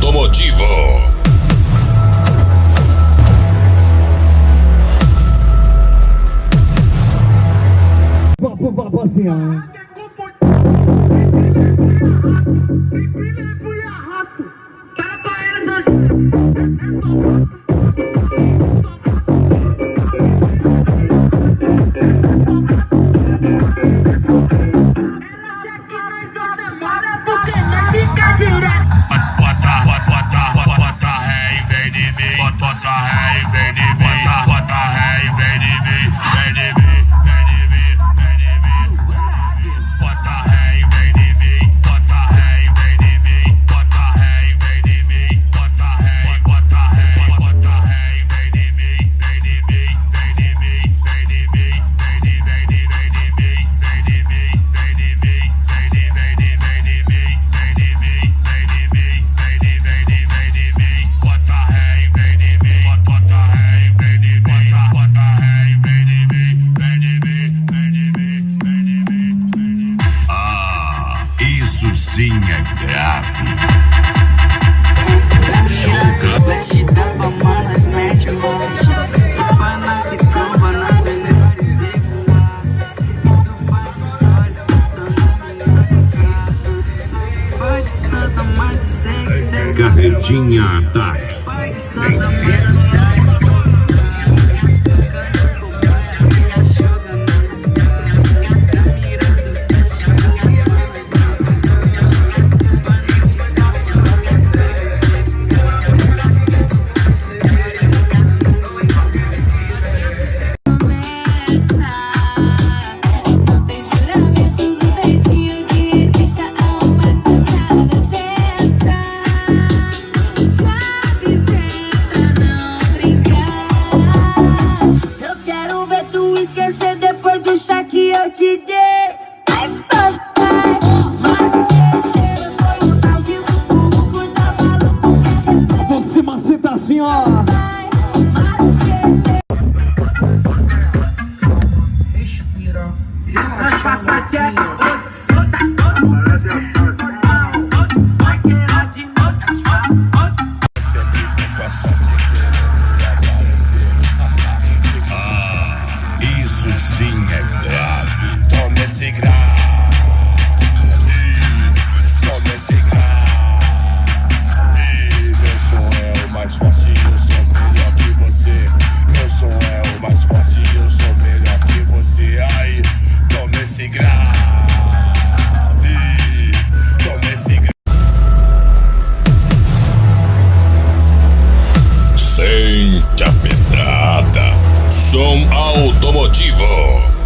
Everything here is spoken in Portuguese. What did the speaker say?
Automotivo. Vamos assim, ó. Isso sim é grave. Deixe da fama, nós mete marcha. Se pá, nós se tromba nas melhores e voar. E tu faz histórias postando melhor. Se for de santa, mas eu sei que cê Carretinha ataque. se for de santa, mas eu sei. Você maceta assim, ó. Respira. Isso sim é grave. Tome esse grave. Tome esse grave. Meu som é o mais forte, eu sou melhor que você. Meu som é o mais forte, eu sou melhor que você. Aí, tome esse grave. Tome esse grave. Sente a pedrada. Som Automotivo.